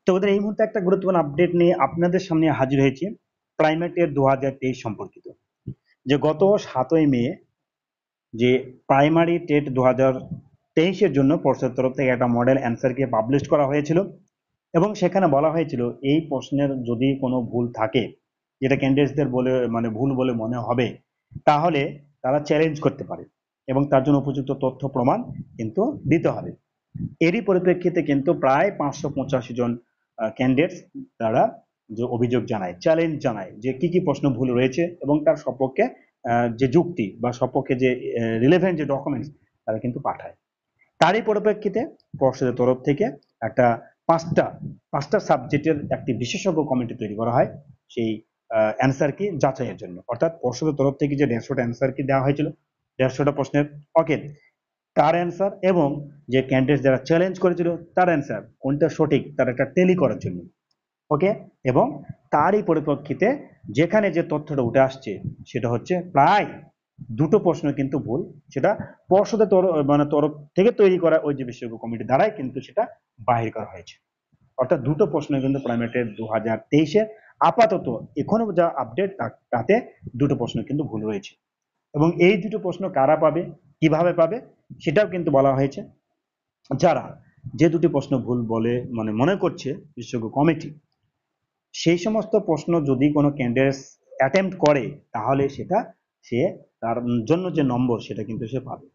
তো ওদের এই মুহূর্তে একটা গুরুত্বপূর্ণ আপডেট নিয়ে আপনাদের সামনে হাজির হয়েছে প্রাইমেটের 2023 সম্পর্কিত। যে গত 7ই মে যে প্রাইমারি টেট 2023-এর জন্য পর্ষদের তরফ থেকে একটা মডেল অ্যান্সারকে পাবলিশ করা হয়েছিল এবং সেখানে বলা হয়েছিল এই প্রশ্নের যদি কোনো ভুল থাকে, যেটা ক্যান্ডিডেটসদের বলে ভুল বলে মনে হবে, তাহলে তারা চ্যালেঞ্জ করতে পারে এবং তার জন্য উপযুক্ত তথ্য প্রমাণ কিন্তু দিতে হবে। এরই পরিপ্রেক্ষিতে কিন্তু প্রায় 585 জন ক্যান্ডিডেটস তারা যে অভিযোগ জানায়, চ্যালেঞ্জ জানায় যে কি কি প্রশ্ন ভুল রয়েছে এবং তার সপক্ষে যে যুক্তি বা সপক্ষে যে রিলেভেন্ট যে ডকুমেন্টস তারা কিন্তু পাঠায়। তারই পরিপ্রেক্ষিতে পর্ষদের তরফ থেকে একটা পাঁচটা সাবজেক্টের একটি বিশেষজ্ঞ কমিটি তৈরি করা হয় সেই অ্যান্সার কি যাচাইয়ের জন্য। অর্থাৎ পর্ষদের তরফ থেকে যে 150টা অ্যান্সার কি দেওয়া হয়েছিল, 150টা প্রশ্নের, ওকে, তার অ্যান্সার এবং যে ক্যান্ডিডেট যারা চ্যালেঞ্জ করেছিল তার অ্যান্সার কোনটা সঠিক তার একটা টেলি করার জন্য, ওকে। এবং তারই পরিপ্রেক্ষিতে যেখানে যে তথ্যটা উঠে আসছে সেটা হচ্ছে প্রায় দুটো প্রশ্ন কিন্তু ভুল, সেটা পর্ষদের তরফ থেকে তৈরি করা ওই যে বিশেষজ্ঞ কমিটি দ্বারাই কিন্তু সেটা বাহির করা হয়েছে। অর্থাৎ দুটো প্রশ্ন কিন্তু প্রাইমেটের 2023-এর আপাতত এখনো যা আপডেট তাতে দুটো প্রশ্ন কিন্তু ভুল রয়েছে এবং এই দুটো প্রশ্ন কারা পাবে, কিভাবে পাবে, সেটাও কিন্তু বলা হয়েছে। যারা যে দুটি প্রশ্ন ভুল বলে মনে করছে বিশেষজ্ঞ কমিটি, সেই সমস্ত প্রশ্ন যদি কোনো ক্যান্ডিডেট অ্যাটেম্প্ট করে তাহলে সেটা সে তার জন্য যে নম্বর সেটা কিন্তু সে পাবে,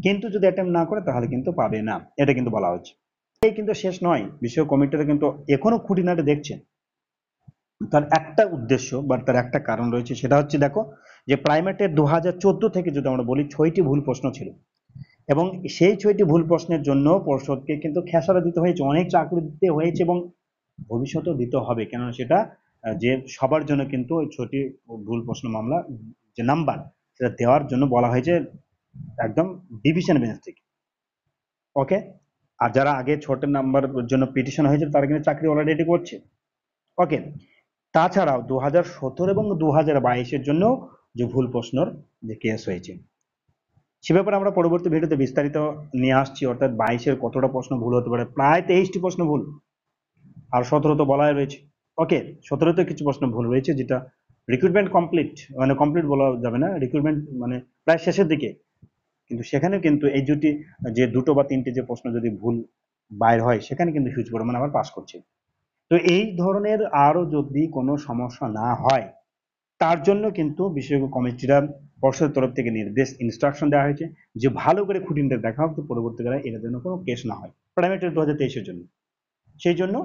কিন্তু যদি অ্যাটেম্প্ট না করে তাহলে কিন্তু পাবে না, এটা কিন্তু বলা হচ্ছে। এই কিন্তু শেষ নয়, বিশেষজ্ঞ কমিটিটা কিন্তু এখনো খুঁটিনাটি দেখছেন। তার একটা উদ্দেশ্য বা তার একটা কারণ রয়েছে, সেটা হচ্ছে দেখো যে প্রাইমেটের 2014 থেকে যদি আমরা বলি 6টি ভুল প্রশ্ন ছিল এবং সেই 6টি ভুল প্রশ্নের জন্য পর্ষদকে কিন্তু খেসারা দিতে হয়েছে, অনেক চাকরি দিতে হয়েছে এবং ভবিষ্যতেও দিতে হবে, কেননা সেটা যে সবার জন্য কিন্তু ওই 6টি ভুল প্রশ্ন মামলা যে নাম্বার সেটা দেওয়ার জন্য বলা হয়েছে একদম ডিভিশন বেঞ্চ থেকে, ওকে। আর যারা আগে 6টা নাম্বার জন্য পিটিশন হয়েছে তারা কিন্তু চাকরি অলরেডি করছে, ওকে। তাছাড়াও 2017 এবং 2022-এর জন্য যে ভুল প্রশ্নর যে কেস হয়েছে সে ব্যাপারে আমরা পরবর্তী ভিডিওতে বিস্তারিত নিয়ে আসছি। অর্থাৎ 22-এর কতটা প্রশ্ন ভুল হতে পারে, প্রায় 23টি প্রশ্ন ভুল, আর 17 তো বলাই রয়েছে, ওকে। 17তে কিছু প্রশ্ন ভুল রয়েছে যেটা রিক্রুটমেন্ট কমপ্লিট বলা যাবে না, রিক্রুটমেন্ট প্রায় শেষের দিকে, কিন্তু সেখানে কিন্তু এই যে দুটো বা তিনটে যে প্রশ্ন যদি ভুল বাইর হয় সেখানে কিন্তু হিউজ পরিমাণে আবার পাস করছে। তো এই ধরনের আরো যদি কোনো সমস্যা না হয় তার জন্য কিন্তু বিশেষজ্ঞ কমিটিরা পর্ষদের তরফ থেকে নির্দেশ ইনস্ট্রাকশন দেওয়া হয়েছে যে ভালো করে খুঁটিনাটি দেখা হোক, পরবর্তীকালে এর জন্য কোনো কেস না হয় প্রাইমেটের 2023-এর জন্য। সেই জন্য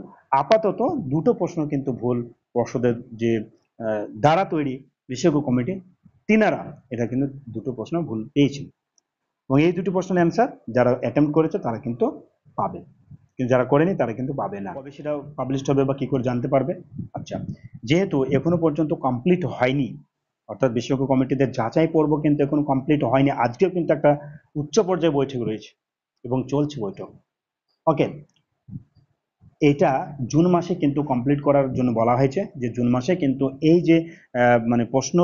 আপাতত দুটো প্রশ্ন কিন্তু ভুল পর্ষদের যে দ্বারা তৈরি বিশেষজ্ঞ কমিটি তিনারা এটা কিন্তু দুটো প্রশ্ন ভুল পেয়েছেন এবং এই দুটি প্রশ্নের অ্যান্সার যারা অ্যাটেম্প্ট করেছে তারা কিন্তু পাবে, কিন্তু যারা করেনি তারা কিন্তু পাবে না। কবে সেটা পাবলিশ হবে বা কি করে জানতে পারবে? আচ্ছা, যেহেতু এখনো পর্যন্ত কমপ্লিট হয়নি, অর্থাৎ বিশেষজ্ঞ কমিটিদের যাচাই পর্ব কিন্তু এখনো কমপ্লিট হয়নি, আজকেও কিন্তু একটা উচ্চ পর্যায়ে বৈঠক রয়েছে এবং চলছে বৈঠক, ওকে। এটা জুন মাসে কিন্তু কমপ্লিট করার জন্য বলা হয়েছে, যে জুন মাসে কিন্তু এই যে প্রশ্ন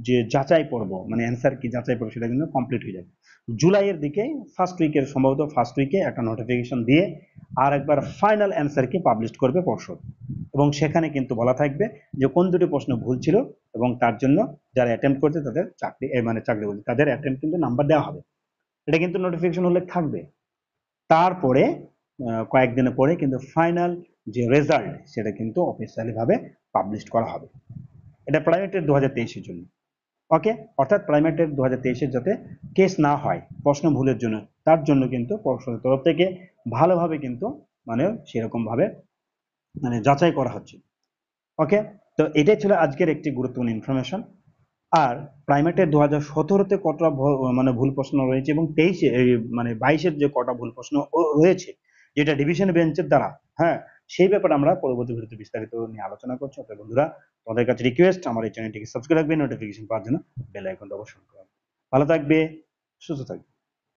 যে যাচাই পর্ব অ্যান্সার কি যাচাই পর্ব সেটা কিন্তু কমপ্লিট হয়ে যাবে জুলাইয়ের দিকে, সম্ভবত ফার্স্ট উইকে একটা নোটিফিকেশন দিয়ে আর একবার ফাইনাল অ্যান্সার কি পাবলিশ করবে পর্ষদ এবং সেখানে কিন্তু বলা থাকবে যে কোন দুটি প্রশ্ন ভুল ছিল এবং তার জন্য যারা অ্যাটেম্প্ট করছে তাদের চাকরি বলছে তাদের অ্যাটেম্প্ট কিন্তু নাম্বার দেওয়া হবে, এটা কিন্তু নোটিফিকেশন উল্লেখ থাকবে। তারপরে কয়েকদিনের পরে কিন্তু ফাইনাল যে রেজাল্ট সেটা কিন্তু অফিসিয়ালি ভাবে পাবলিশ করা হবে। এটা প্রাইমেটের 2023-এর জন্য, ওকে। অর্থাৎ প্রাইমেটের 2023-এর যাতে কেস না হয় প্রশ্ন ভুলের জন্য, তার জন্য কিন্তু পর্ষদের তরফ থেকে ভালোভাবে কিন্তু সেরকম ভাবে যাচাই করা হচ্ছে, ওকে। তো এটাই ছিল আজকের একটি গুরুত্বপূর্ণ ইনফরমেশন। আর প্রাইমেটের 2017-তে কতটা ভুল প্রশ্ন রয়েছে এবং 22-এর যে কটা ভুল প্রশ্ন রয়েছে যেটা ডিভিশন বেঞ্চের দ্বারা, হ্যাঁ, সেই ব্যাপারে আমরা পরবর্তী ভিডিওতে বিস্তারিত নিয়ে আলোচনা করছি। অতএব বন্ধুরা, তোমাদের কাছে রিকোয়েস্ট আমার এই চ্যানেলটিকে সাবস্ক্রাইব রাখবে, নোটিফিকেশন পাওয়ার জন্য বেল আইকনটা অবশ্যই করুন। ভালো থাকবে, সুস্থ থাকবে।